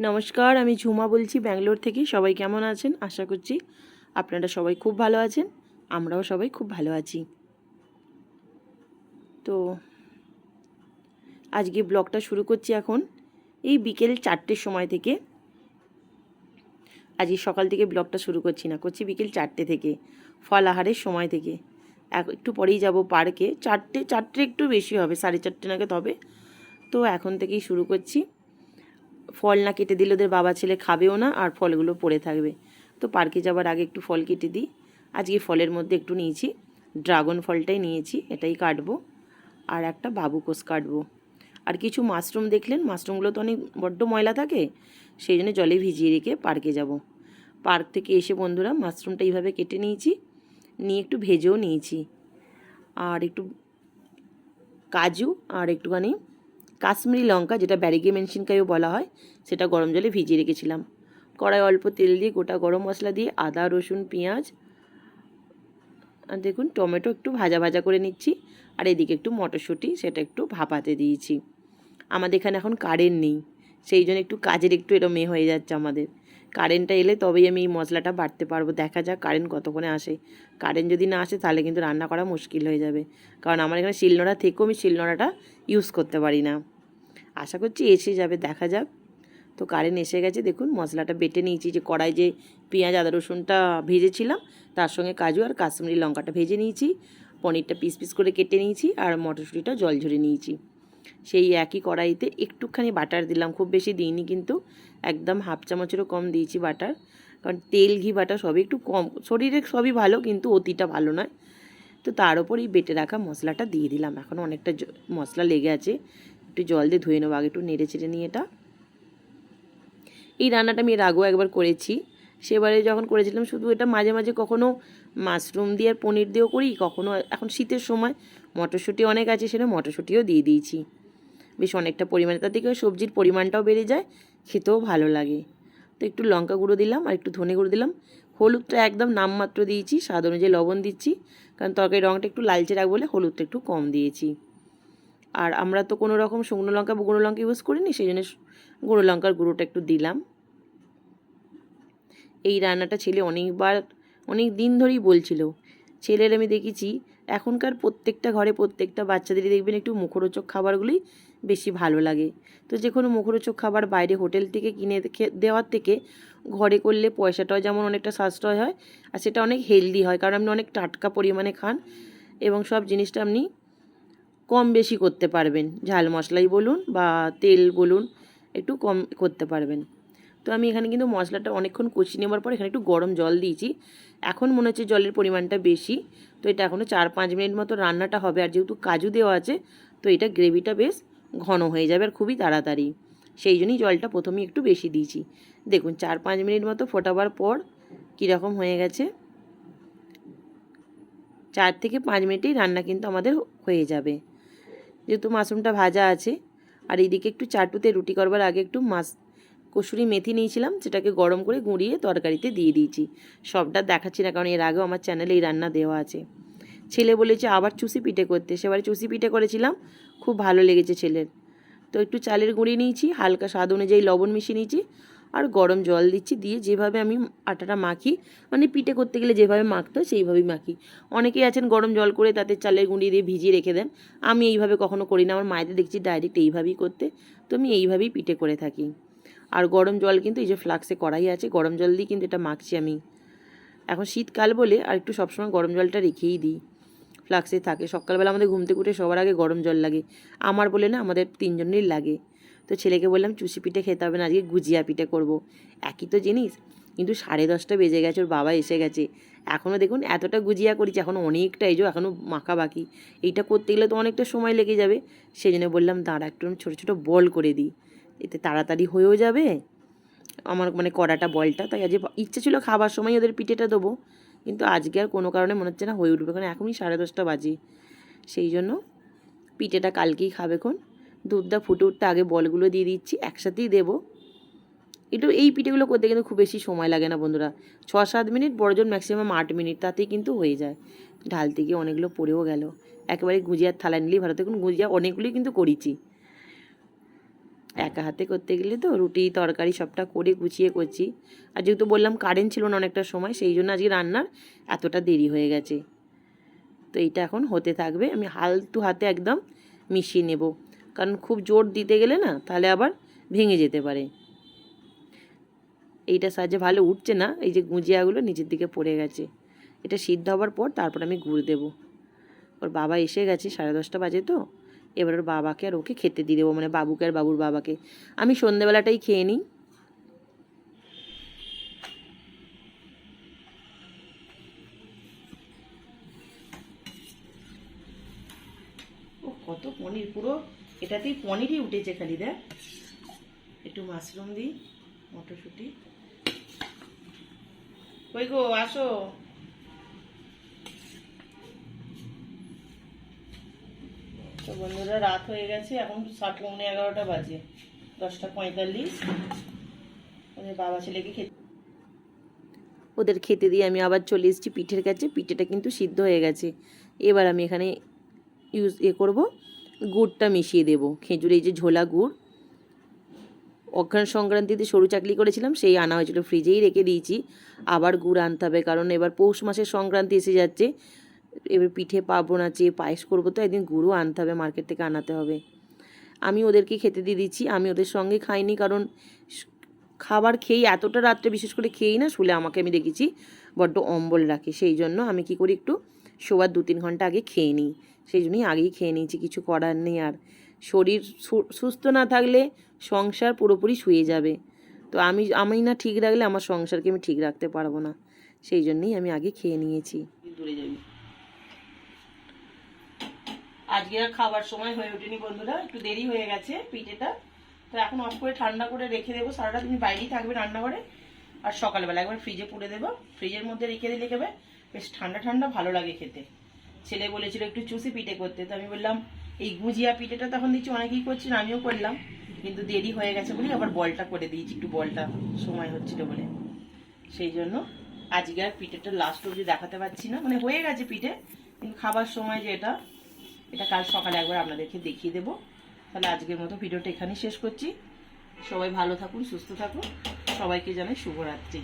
নমস্কার, আমি ঝুমা বলছি ব্যাঙ্গালোর থেকে। সবাই কেমন আছেন? আশা করছি আপনারা সবাই খুব ভালো আছেন। আমরাও সবাই খুব ভালো আছি। তো আজকে ব্লগটা শুরু করছি এখন এই বিকেল 4টের সময় থেকে। আজকে সকাল থেকে ব্লগটা শুরু করছি না, করছি বিকেল 4টে থেকে, ফল আহারের সময় থেকে। একটু পরেই যাব পার্কে। চারটে একটু বেশি হবে, 4:30 নাগাদ হবে। তো এখন থেকেই শুরু করছি। ফল না কেটে দিলে ওদের বাবা ছেলে খাবেও না, আর ফলগুলো পড়ে থাকবে। তো পার্কে যাওয়ার আগে একটু ফল কেটে দিই। আজকে ফলের মধ্যে একটু নিয়েছি, ড্রাগন ফলটাই নিয়েছি, এটাই কাটবো। আর একটা বাবুকোষ কাটবো। আর কিছু মাশরুম দেখলেন, মাশরুমগুলো তো অনেক বড্ড ময়লা থাকে, সেই জন্য জলে ভিজিয়ে রেখে পার্কে যাব। পার্ক থেকে এসে বন্ধুরা মাশরুমটা এইভাবে কেটে নিয়েছি, নিয়ে একটু ভেজেও নিয়েছি। আর একটু কাজু আর একটুখানি কাশ্মীরি লঙ্কা, যেটা ব্যারিগে মেনশিনকাইও বলা হয়, সেটা গরম জলে ভিজিয়ে রেখেছিলাম। কড়াই অল্প তেল দিয়ে গোটা গরম মশলা দিয়ে আদা রসুন পেঁয়াজ আর দেখুন টমেটো একটু ভাজা ভাজা করে নিচ্ছি। আর এদিকে একটু মটরশুঁটি, সেটা একটু ভাপাতে দিয়েছি। আমাদের এখানে এখন কারেন্ট নেই, সেই জন্য একটু কাজের একটু এরম হয়ে যাচ্ছে আমাদের। কারেন্টটা এলে তবেই আমি এই মশলাটা বাটতে পারবো। দেখা যাক কারেন্ট কতক্ষণে আসে। কারেন্ট যদি না আসে তাহলে কিন্তু রান্না করা মুশকিল হয়ে যাবে, কারণ আমার এখানে শিলনোড়া থেকেও আমি শিলনোড়াটা ইউজ করতে পারি না। আশা করছি এসে যাবে, দেখা যাক। তো কারেন্ট এসে গেছে, দেখুন মশলাটা বেটে নিয়েছি। যে কড়াই যে পেঁয়াজ আদা রসুনটা ভেজেছিলাম, তার সঙ্গে কাজু আর কাশ্মীরি লঙ্কাটা ভেজে নিয়েছি। পনিরটা পিস পিস করে কেটে নিয়েছি, আর মটরশুঁটিটা জল ঝরে নিয়েছি। সেই একই কড়াইতে একটুখানি বাটার দিলাম, খুব বেশি দিইনি কিন্তু, একদম হাফ চামচেরও কম দিয়েছি বাটার। কারণ তেল ঘি বাটার সবই একটু কম, শরীরে সবই ভালো কিন্তু অতিটা ভালো নয়। তো তার ওপর এই বেটে রাখা মশলাটা দিয়ে দিলাম। এখন অনেকটা মশলা লেগে আছে, একটু জল দিয়ে ধুয়ে নেবো। আগে একটু নেড়ে চেড়ে নিয়ে এটা, এই রান্নাটা আমি এর আগেও একবার করেছি। সেবারে যখন করেছিলাম শুধু এটা, মাঝে মাঝে কখনও মাশরুম দিয়ে আর পনির দিয়েও করি, কখনও এখন শীতের সময় মটরশুঁটি অনেক আছে, সেটা মটরশুঁটিও দিয়ে দিয়েছি বেশ অনেকটা পরিমাণে। তার থেকে সবজির পরিমাণটাও বেড়ে যায়, খেতেও ভালো লাগে। তো একটু লঙ্কা গুঁড়ো দিলাম আর একটু ধনে গুঁড়ো দিলাম। হলুদটা একদম নামমাত্র দিয়েছি, স্বাদ অনুযায়ী লবণ দিচ্ছি, কারণ তরকারি রঙটা একটু লালচে রাখবো বলে হলুদটা একটু কম দিয়েছি। আর আমরা তো কোনো রকম শুকনো লঙ্কা বা গুঁড়ো লঙ্কা ইউজ করিনি, সেই জন্য গুঁড়ো লঙ্কার গুঁড়োটা একটু দিলাম। এই রান্নাটা ছেলে অনেক দিন ধরেই বলছিল। ছেলের আমি দেখেছি এখনকার প্রত্যেকটা ঘরে প্রত্যেকটা বাচ্চাদেরই দেখবেন একটু মুখরোচক খাবারগুলোই বেশি ভালো লাগে। তো যে কোনো মুখরোচক খাবার বাইরে হোটেল থেকে কিনে দেওয়ার থেকে ঘরে করলে পয়সাটাও যেমন অনেকটা সাশ্রয় হয়, আর সেটা অনেক হেলদি হয়, কারণ আপনি অনেক টাটকা পরিমাণে খান এবং সব জিনিসটা আপনি কম বেশি করতে পারবেন। ঝাল মশলাই বলুন বা তেল বলুন, একটু কম করতে পারবেন। তো আমি এখানে কিন্তু মশলাটা অনেকক্ষণ কষিয়ে নেওয়ার পর এখানে একটু গরম জল দিয়েছি। এখন মনে হচ্ছে জলের পরিমাণটা বেশি, তো এটা এখনও 4-5 মিনিট মতো রান্নাটা হবে। আর যেহেতু কাজু দেওয়া আছে, তো এটা গ্রেভিটা বেশ ঘন হয়ে যাবে আর খুবই তাড়াতাড়ি, সেই জন্যই জলটা প্রথমেই একটু বেশি দিয়েছি। দেখুন 4-5 মিনিট মতো ফোটাবার পর কীরকম হয়ে গেছে। 4 থেকে 5 মিনিটেই রান্না কিন্তু আমাদের হয়ে যাবে, যেহেতু মাশরুমটা ভাজা আছে। আর এইদিকে একটু চাটুতে রুটি করবার আগে একটু কসুরি মেথি নিয়েছিলাম, সেটাকে গরম করে গুঁড়িয়ে তরকারিতে দিয়ে দিয়েছি। সবটা দেখাচ্ছি না, কারণ এর আগেও আমার চ্যানেলে এই রান্না দেওয়া আছে। ছেলে বলেছে আবার চুষি পিঠে করতে, সেবারে চুষি পিঠে করেছিলাম, খুব ভালো লেগেছে ছেলের। তো একটু চালের গুঁড়ি নিয়েছি, হালকা স্বাদ অনুযায়ী লবণ মিশিয়ে নিয়েছি, আর গরম জল দিচ্ছি। দিয়ে যেভাবে আমি আটাটা মাখি, মানে পিঠে করতে গেলে যেভাবে মাখতে হয় সেইভাবেই মাখি। অনেকেই আছেন গরম জল করে তাতে চালের গুঁড়ি দিয়ে ভিজিয়ে রেখে দেন, আমি এইভাবে কখনো করি না। আমার মায়েদের দেখছি ডাইরেক্ট এইভাবেই করতে, তো আমি এইভাবেই পিঠে করে থাকি। আর গরম জল কিন্তু এই যে ফ্লাক্সে কড়াই আছে, গরম জল দিয়ে কিন্তু এটা মাখছি আমি। এখন শীতকাল বলে আর একটু সবসময় গরম জলটা রেখেই দিই, ফ্লাক্সে থাকে। সকালবেলা আমাদের ঘুম থেকে উঠে সবার আগে গরম জল লাগে, আমার বলে না, আমাদের তিনজনেরই লাগে। তো ছেলেকে বললাম চুষি পিঠে খেতে হবে না, আজকে গুজিয়া পিঠে করব। একই তো জিনিস, কিন্তু 10:30 বেজে গেছে, ওর বাবা এসে গেছে। এখনও দেখুন এতটা গুজিয়া করেছি, এখনও অনেকটা, এই যে এখনও মাখা বাকি। এইটা করতে গেলে তো অনেকটা সময় লেগে যাবে, সেই জন্য বললাম দাঁড়া একটু ছোটো ছোটো বল করে দিই, এতে তাড়াতাড়ি হয়েও যাবে আমার, মানে কড়াটা বলটা। তাই আজ ইচ্ছে ছিল খাবার সময় ওদের পিঠেটা দেবো, কিন্তু আজকে আর কোনো কারণে মনে হচ্ছে না হয়ে উঠবে, কারণ এখনই 10:30 বাজে। সেই জন্য পিঠেটা কালকেই খাবেক্ষণ। দুধটা ফুটে উঠতে আগে বলগুলো দিয়ে দিচ্ছি, একসাথেই দেবো। একটু এই পিঠেগুলো করতে কিন্তু খুব বেশি সময় লাগে না বন্ধুরা, 6-7 মিনিট, বড়জন ম্যাক্সিমাম 8 মিনিট, তাতেই কিন্তু হয়ে যায়। ঢালতে গিয়ে অনেকগুলো পড়েও গেল, একেবারে গুজিয়ার থালা নিলেই ভালো। দেখুন গুজিয়া অনেকগুলোই কিন্তু করেছি, একা হাতে করতে গেলে তো রুটি তরকারি সবটা করে গুছিয়ে করছি। আর যেহেতু বললাম কারেন্ট ছিল না অনেকটা সময়, সেই জন্য আজকে রান্নার এতটা দেরি হয়ে গেছে। তো এইটা এখন হতে থাকবে, আমি হালতু হাতে একদম মিশিয়ে নেব, কারণ খুব জোর দিতে গেলে না তাহলে আবার ভেঙে যেতে পারে। এইটা সাহায্যে ভালো উঠছে না, এই যে গুজিয়াগুলো নিচের দিকে পড়ে গেছে। এটা সিদ্ধ হওয়ার পর তারপর আমি গুড় দেবো। ওর বাবা এসে গেছে, 10:30 বাজে, তো এবার ওর বাবাকে আর ওকে খেতে দিয়ে দেবো, মানে বাবুকে আর বাবুর বাবাকে। আমি সন্ধ্যেবেলাটাই খেয়ে নিই। ও কত পনির, পুরো এটাতেই পনিরই উঠেছে খালি। দেখ, একটু মাশরুম দিই, মটরশুঁটি। কই গো, আসো। তো বন্ধুরা, রাত হয়ে গেছে, এখন 11:15 বাজে, 10:45। ওদের বাবা ছেলেকে ওদের খেতে দিয়ে আমি আবার চলে এসেছি পিঠের কাছে। পিঠেটা কিন্তু সিদ্ধ হয়ে গেছে। এবার আমি এখানে করব, গুড়টা মিশিয়ে দেবো, খেজুর, এই যে ঝোলা গুড়। অঘ্রাণ সংক্রান্তিতে সরু চাকলি করেছিলাম, সেই আনা হয়েছিল, ফ্রিজেই রেখে দিয়েছি। আবার গুড় আনতে হবে, কারণ এবার পৌষ মাসের সংক্রান্তি এসে যাচ্ছে। এবার পিঠে পার্বণ আছে, পায়েস করবো, তো একদিন গুঁড়ো আনতে হবে, মার্কেট থেকে আনাতে হবে। আমি ওদেরকে খেতে দিয়ে দিচ্ছি, আমি ওদের সঙ্গে খাইনি, কারণ খাবার খেয়েই এতটা রাত্রে বিশেষ করে খেয়েই না শুলে আমাকে আমি দেখেছি বড্ড অম্বল রাখে। সেই জন্য আমি কি করি, একটু শোবার 2-3 ঘন্টা আগে খেয়ে নিই। সেই জন্যই আগেই খেয়ে নিয়েছি, কিছু করার নেই। আর শরীর সুস্থ না থাকলে সংসার পুরোপুরি শুয়ে যাবে। তো আমি না ঠিক রাখলে আমার সংসারকে আমি ঠিক রাখতে পারবো না। সেই জন্যই আমি আগে খেয়ে নিয়েছি। দূরে যাবি। আজকে আর খাবার সময় হয়ে ওঠেনি বন্ধুরা, একটু দেরি হয়ে গেছে পিঠেটা। তো এখন অফ করে ঠান্ডা করে রেখে দেবো, সারাটা দিন বাইরেই থাকবে রান্নাঘরে। আর সকালবেলা একবার ফ্রিজে পুরে দেবো, ফ্রিজের মধ্যে রেখে দিলে খেবে, বেশ ঠান্ডা ঠান্ডা ভালো লাগে খেতে। ছেলে বলেছিল একটু চুষি পিঠে করতে, তো আমি বললাম এই গুজিয়া পিঠেটা তখন দিচ্ছি অনেকেই করছেন, আমিও করলাম, কিন্তু দেরি হয়ে গেছে বলে আবার বলটা করে দিয়েছি, একটু বলটা সময় হচ্ছিল বলে। সেই জন্য আজকে আর পিঠেটা লাস্ট অবধি দেখাতে পারছি না, মানে হয়ে গেছে পিঠে, কিন্তু খাবার সময় যে এটা কাল সকালে একবার আপনাদেরকে দেখিয়ে দেবো। তাহলে আজকের মতো ভিডিওটা এখানেই শেষ করছি। সবাই ভালো থাকুন, সুস্থ থাকুন, সবাইকে জানাই শুভরাত্রি।